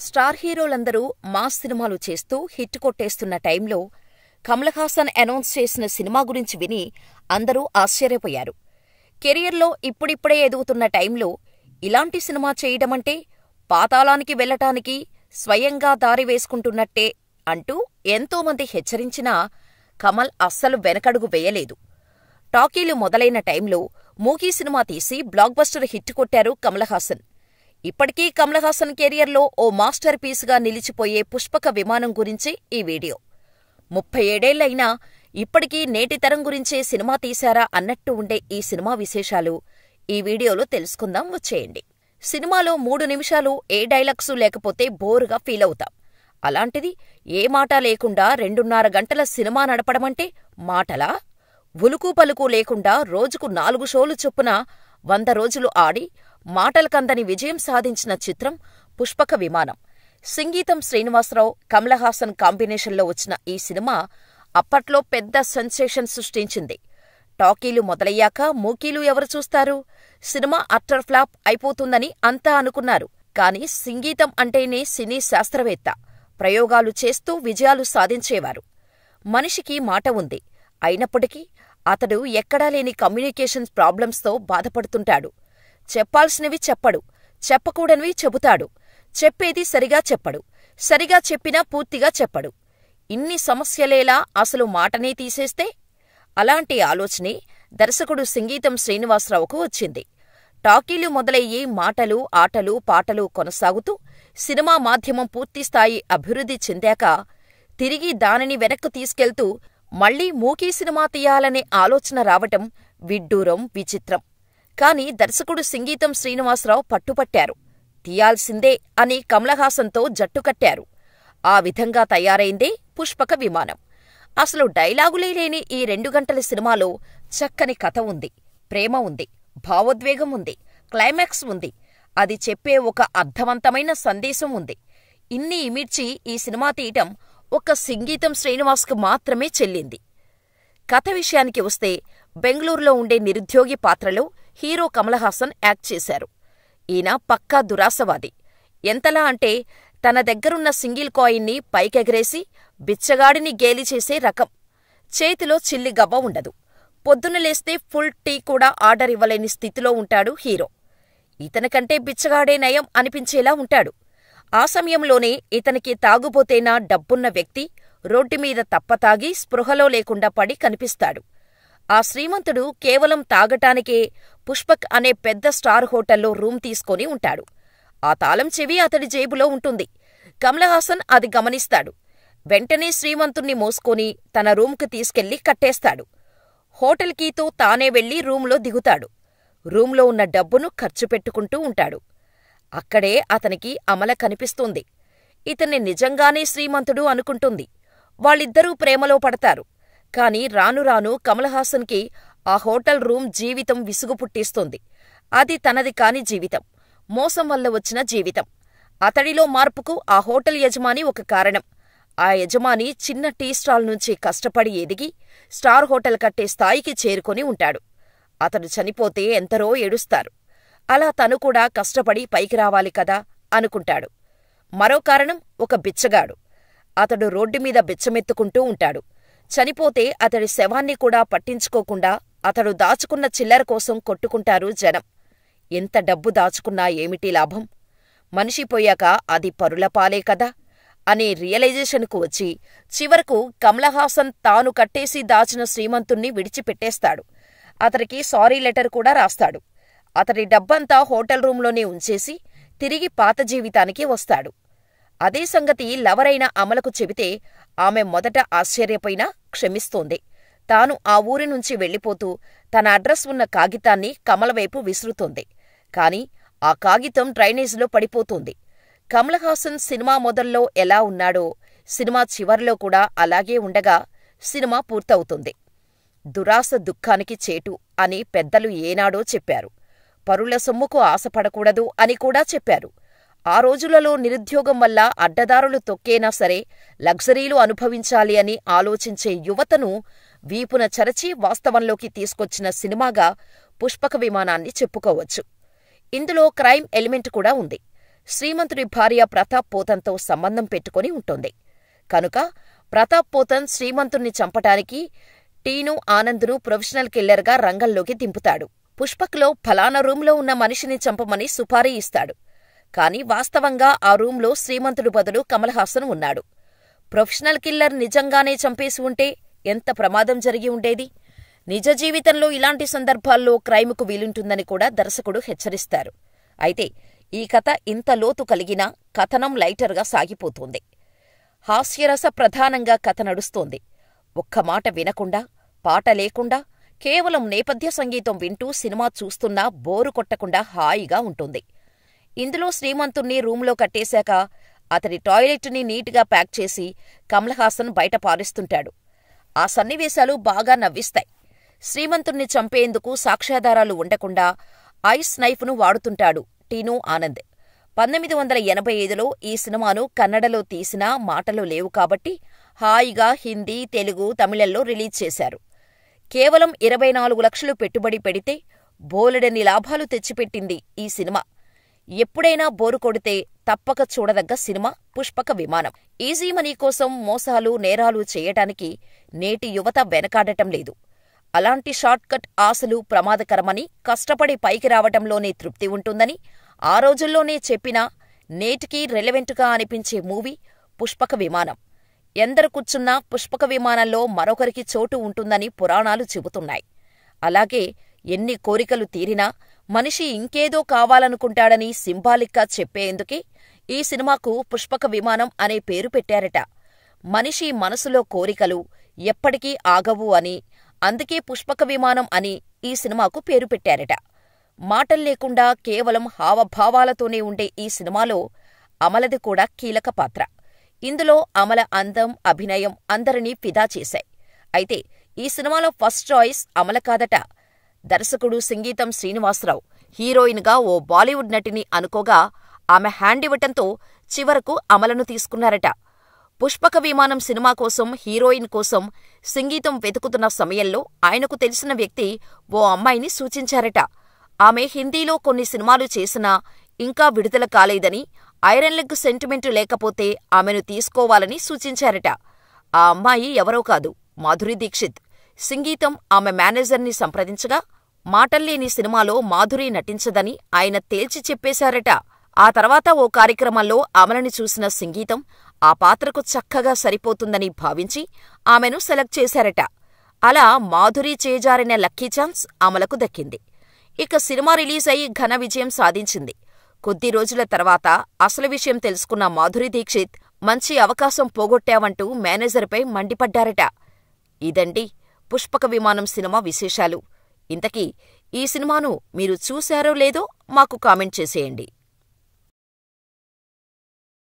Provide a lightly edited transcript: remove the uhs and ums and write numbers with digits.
Star హీరోలందరూ mass సినిమాలు చేస్తూ hit కొట్టేస్తున్న టైంలో కమల్ హాసన్ అనౌన్స్ చేసిన సినిమా గురించి విని అందరూ ఆశ్చర్యపోయారు. కెరియర్లో ఇప్పుడిప్పుడే ఎదుగుతున్న టైంలో ఇలాంటి సినిమా చేయడమంటే పాతాళానికి వెళ్లటానికి స్వయంగా దారి వేసుకుంటున్నట్టే అంటూ ఎంతోమంది హెచ్చరించినా కమల్ అస్సలు వెనకడుగు వేయలేదు. టాకీలు మొదలైన టైంలో మూకీ సినిమా తీసి బ్లాక్ బస్టర్ హిట్ కొట్టారు కమల్ హాసన్. ఇప్పటికీ కమల్ హాసన్ కెరియర్లో ఓ మాస్టర్ పీస్గా నిలిచిపోయే పుష్పక విమానం గురించే ఈ వీడియో. 37 ఏళ్లైనా ఇప్పటికీ నేటి తరం గురించే సినిమా తీశారా అన్నట్టు ఉండే ఈ సినిమా విశేషాలు ఈ వీడియోలో తెలుసుకుందాం, వచ్చేయండి. సినిమాలో 3 నిమిషాలు ఏ డైలాగ్సు లేకపోతే బోరుగా ఫీలవుతాం. అలాంటిది ఏ మాట లేకుండా 2.5 గంటల సినిమా నడపడమంటే మాటలా? ఉలుకు పలుకు లేకుండా రోజుకు 4 షోలు చొప్పున 100 రోజులు ఆడి మాటలకందని విజయం సాధించిన చిత్రం పుష్పక విమానం. సంగీతం శ్రీనివాసరావు, కమల్ హాసన్ కాంబినేషన్లో వచ్చిన ఈ సినిమా అప్పట్లో పెద్ద సెన్సేషన్ సృష్టించింది. టాకీలు మొదలయ్యాక మూకీలు ఎవరు చూస్తారు? సినిమా అట్టర్ ఫ్లాప్ అయిపోతుందని అంతా అనుకున్నారు. కాని సంగీతం అంటేనే సినీ శాస్త్రవేత్త. ప్రయోగాలు చేస్తూ విజయాలు సాధించేవారు. మనిషికి మాట ఉంది. అయినప్పటికీ అతడు ఎక్కడా లేని కమ్యూనికేషన్ ప్రాబ్లమ్స్తో బాధపడుతుంటాడు. చెప్పాల్సినవి చెప్పడు, చెప్పకూడనివి చెబుతాడు. చెప్పేది సరిగా చెప్పడు, సరిగా చెప్పినా పూర్తిగా చెప్పడు. ఇన్ని సమస్యలేలా అసలు మాటనే తీసేస్తే? అలాంటి ఆలోచనే దర్శకుడు సంగీతం శ్రీనివాసరావుకు వచ్చింది. టాకీలు మొదలయ్యి మాటలు, ఆటలు, పాటలు కొనసాగుతూ సినిమా మాధ్యమం పూర్తిస్థాయి అభివృద్ధి చెందాక తిరిగి దానిని వెనక్కు తీసుకెళ్తూ మళ్లీ మూకీ సినిమా తీయాలనే ఆలోచన రావటం విడ్డూరం, విచిత్రం. కాని దర్శకుడు సంగీతం శ్రీనివాసరావు పట్టుపట్టారు. తీయాల్సిందే అని కమల్ హాసన్తో జట్టు కట్టారు. ఆ విధంగా తయారైందే పుష్పక విమానం. అసలు డైలాగులే లేని ఈ 2 గంటల సినిమాలో చక్కని కథ ఉంది, ప్రేమ ఉంది, భావోద్వేగం ఉంది, క్లైమాక్స్ ఉంది. అది చెప్పే ఒక అర్థవంతమైన సందేశం ఉంది. ఇన్ని ఇమిడ్చి ఈ సినిమా తీయటం ఒక్క సంగీతం శ్రీనివాస్కు మాత్రమే చెల్లింది. కథ విషయానికి వస్తే బెంగళూరులో ఉండే నిరుద్యోగి పాత్రలో హీరో కమల్ హాసన్ యాక్ట్ చేశారు. ఈయన పక్కా దురాసవాది. ఎంతలా అంటే తన దగ్గరున్న సింగిల్ కాయిన్ని పైకెగరేసి బిచ్చగాడిని గేలి చేసే రకం. చేతిలో చిల్లి గవ్వ ఉండదు. పొద్దున లేస్తే ఫుల్ టీ కూడా ఆర్డర్ ఇవ్వలేని స్థితిలో ఉంటాడు హీరో. ఇతనికంటే బిచ్చగాడే నయం అనిపించేలా ఉంటాడు. ఆ సమయంలోనే ఇతనికి తాగుబోతేనా డబ్బున్న వ్యక్తి రోడ్డుమీద తప్పతాగి స్పృహలో లేకుండా పడి కనిపిస్తాడు. ఆ శ్రీమంతుడు కేవలం తాగటానికే పుష్పక్ అనే పెద్ద స్టార్ హోటల్లో రూమ్ తీసుకొని ఉంటాడు. ఆ తాళం చెవి అతడి జేబులో ఉంటుంది. కమల్ హాసన్ అది గమనిస్తాడు. వెంటనే శ్రీమంతుణ్ణి మోసుకొని తన రూంకు తీసుకెళ్లి కట్టేస్తాడు. హోటల్ కీతో తానే వెళ్లి రూంలో దిగుతాడు. రూంలో ఉన్న డబ్బును ఖర్చు పెట్టుకుంటూ ఉంటాడు. అక్కడే అతనికి అమల కనిపిస్తుంది. ఇతన్ని నిజంగానే శ్రీమంతుడు అనుకుంటుంది. వాళ్ళిద్దరూ ప్రేమలో పడతారు. కాని రాను రాను కమల్ హాసన్కి ఆ హోటల్ రూమ్ జీవితం విసుగు పుట్టిస్తుంది. అది తనది కాని జీవితం, మోసం వల్ల వచ్చిన జీవితం. అతడిలో మార్పుకు ఆ హోటల్ యజమాని ఒక కారణం. ఆ యజమాని చిన్న టీ స్టాల్ నుంచి కష్టపడి ఎదిగి స్టార్ హోటల్ కట్టే స్థాయికి చేరుకొని ఉంటాడు. అతడు చనిపోతే ఎందరో ఏడుస్తారు. అలా తను కూడా కష్టపడి పైకి రావాలి కదా అనుకుంటాడు. మరో కారణం ఒక బిచ్చగాడు. అతడు రోడ్డుమీద బిచ్చమెత్తుకుంటూ ఉంటాడు. చనిపోతే అతడి శవాన్ని కూడా పట్టించుకోకుండా అతడు దాచుకున్న చిల్లర కోసం కొట్టుకుంటారు జనం. ఎంత డబ్బు దాచుకున్నా ఏమిటి లాభం? మనిషి పోయాక అది పరులపాలే కదా అనే రియలైజేషన్కు వచ్చి చివరకు కమల్ హాసన్ తాను కట్టేసి దాచిన శ్రీమంతుణ్ణి విడిచిపెట్టేస్తాడు. అతడికి సారీ లెటర్ కూడా రాస్తాడు. అతడి డబ్బంతా హోటల్ రూంలోనే ఉంచేసి తిరిగి పాత జీవితానికి వస్తాడు. అదే సంగతి లవరైన అమలకు చెబితే ఆమె మొదట ఆశ్చర్యపోయినా క్షమిస్తోంది. తాను ఆ ఊరి నుంచి వెళ్లిపోతూ తన అడ్రస్ ఉన్న కాగితాన్ని కమల్ వైపు విసురుతోంది. కాని ఆ కాగితం డ్రైనేజ్లో పడిపోతుంది. కమల్ హాసన్ సినిమా మొదల్లో ఎలా ఉన్నాడో సినిమా చివర్లో కూడా అలాగే ఉండగా సినిమా పూర్తవుతుంది. దురాశ దుఃఖానికి చేటు అని పెద్దలు ఏనాడో చెప్పారు. పరుల సొమ్ముకు ఆశపడకూడదు అని కూడా చెప్పారు. ఆ రోజులలో నిరుద్యోగం వల్ల అడ్డదారులు తొక్కేనా సరే లగ్జరీలు అనుభవించాలి అని ఆలోచించే యువతను వీపున చరచి వాస్తవంలోకి తీసుకొచ్చిన సినిమాగా పుష్పక విమానాన్ని చెప్పుకోవచ్చు. ఇందులో క్రైమ్ ఎలిమెంట్ కూడా ఉంది. శ్రీమంతుడి భార్య ప్రతాప్ పోతన్తో సంబంధం పెట్టుకుని ఉంటుంది. కనుక ప్రతాప్ పోతన్ శ్రీమంతుణ్ణి చంపటానికి టీను ఆనంద్ను ప్రొఫెషనల్ కిల్లర్గా రంగంలోకి దింపుతాడు. పుష్పక్లో ఫలానా రూంలో ఉన్న మనిషిని చంపమని సుపారీ ఇస్తాడు. కాని వాస్తవంగా ఆ రూంలో శ్రీమంతుడి బదులు కమల్ హాసన్ ఉన్నాడు. ప్రొఫెషనల్ కిల్లర్ నిజంగానే చంపేసి ఉంటే ఎంత ప్రమాదం జరిగి ఉండేది? నిజ జీవితంలో ఇలాంటి సందర్భాల్లో క్రైముకు వీలుంటుందని కూడా దర్శకుడు హెచ్చరిస్తారు. అయితే ఈ కథ ఇంత లోతు కలిగినా కథనం లైటర్గా సాగిపోతోంది. హాస్యరస ప్రధానంగా కథ నడుస్తోంది. ఒక్క మాట వినకుండా, పాట లేకుండా, కేవలం నేపథ్య సంగీతం వింటూ సినిమా చూస్తున్నా బోరు కొట్టకుండా హాయిగా ఉంటుంది. ఇందులో శ్రీమంతుణ్ణి రూంలో కట్టేశాక అతడి టాయిలెట్ని నీట్గా ప్యాక్ చేసి కమల్ హాసన్ బయట పారేస్తుంటాడు. ఆ సన్నివేశాలు బాగా నవ్విస్తాయి. శ్రీమంతుణ్ణి చంపేందుకు సాక్ష్యాధారాలు ఉండకుండా ఐస్ నైఫ్ను వాడుతుంటాడు టీను ఆనంద్. 1985లో ఈ సినిమాను కన్నడలో తీసినా మాటలు లేవు కాబట్టి హాయిగా హిందీ, తెలుగు, తమిళంలో రిలీజ్ చేశారు. కేవలం 24 లక్షలు పెట్టుబడి పెడితే బోలెడన్ని లాభాలు తెచ్చిపెట్టింది ఈ సినిమా. ఎప్పుడైనా బోరు కొడితే తప్పక చూడదగ్గ సినిమా పుష్పక విమానం. ఈజీ మనీ కోసం మోసాలు, నేరాలు చేయటానికి నేటి యువత వెనకాడటం లేదు. అలాంటి షార్ట్కట్ ఆశలు ప్రమాదకరమని, కష్టపడి పైకి రావటంలోనే తృప్తి ఉంటుందని ఆ రోజుల్లోనే చెప్పినా నేటికీ రెలెవెంట్గా అనిపించే మూవీ పుష్పక విమానం. ఎందరు కూర్చున్నా పుష్పక విమానంలో మరొకరికి చోటు ఉంటుందని పురాణాలు చెబుతున్నాయి. అలాగే ఎన్ని కోరికలు తీరినా మనిషి ఇంకేదో కావాలనుకుంటాడని సింబాలిక్గా చెప్పేందుకే ఈ సినిమాకు పుష్పక విమానం అనే పేరు పెట్టారట. మనిషి మనసులో కోరికలు ఎప్పటికీ ఆగవు అని, అందుకే పుష్పక విమానం అని ఈ సినిమాకు పేరు పెట్టారట. మాటల్లేకుండా కేవలం హావభావాలతోనే ఉండే ఈ సినిమాలో అమలది కూడా కీలక పాత్ర. ఇందులో అమల అందం, అభినయం అందరినీ ఫిదా చేశాయి. అయితే ఈ సినిమాలో ఫస్ట్ చాయిస్ అమల కాదట. దర్శకుడు సింగీతం శ్రీనివాసరావు హీరోయిన్గా ఓ బాలీవుడ్ నటిని అనుకోగా ఆమె హ్యాండ్ ఇవ్వటంతో చివరకు అమలను తీసుకున్నారట. పుష్పక విమానం సినిమా కోసం హీరోయిన్ కోసం సింగీతం వెతుకుతున్న సమయంలో ఆయనకు తెలిసిన వ్యక్తి ఓ అమ్మాయిని సూచించారట. ఆమె హిందీలో కొన్ని సినిమాలు చేసినా ఇంకా విడుదల కాలేదని, ఐరన్ లెగ్ సెంటిమెంటు లేకపోతే ఆమెను తీసుకోవాలని సూచించారట. ఆ అమ్మాయి ఎవరో కాదు, మాధురీ దీక్షిత్. సింగీతం ఆమె మేనేజర్ని సంప్రదించగా మాటల్లేని సినిమాలో మాధురీ నటించదని ఆయన తేల్చి చెప్పేశారట. ఆ తర్వాత ఓ కార్యక్రమంలో అమలని చూసిన సింగీతం ఆ పాత్రకు చక్కగా సరిపోతుందని భావించి ఆమెను సెలెక్ట్ చేశారట. అలా మాధురీ చేజారిన లక్కీ ఛాన్స్ అమలకు దక్కింది. ఇక సినిమా రిలీజ్ అయి ఘన విజయం సాధించింది. కొద్ది రోజుల తర్వాత అసలు విషయం తెలుసుకున్న మాధురీ దీక్షిత్ మంచి అవకాశం పోగొట్టావంటూ మేనేజర్పై మండిపడ్డారట. ఇదండి పుష్పక విమానం సినిమా విశేషాలు. ఇంతకీ ఈ సినిమాను మీరు చూశారో లేదో మాకు కామెంట్ చేసేయండి.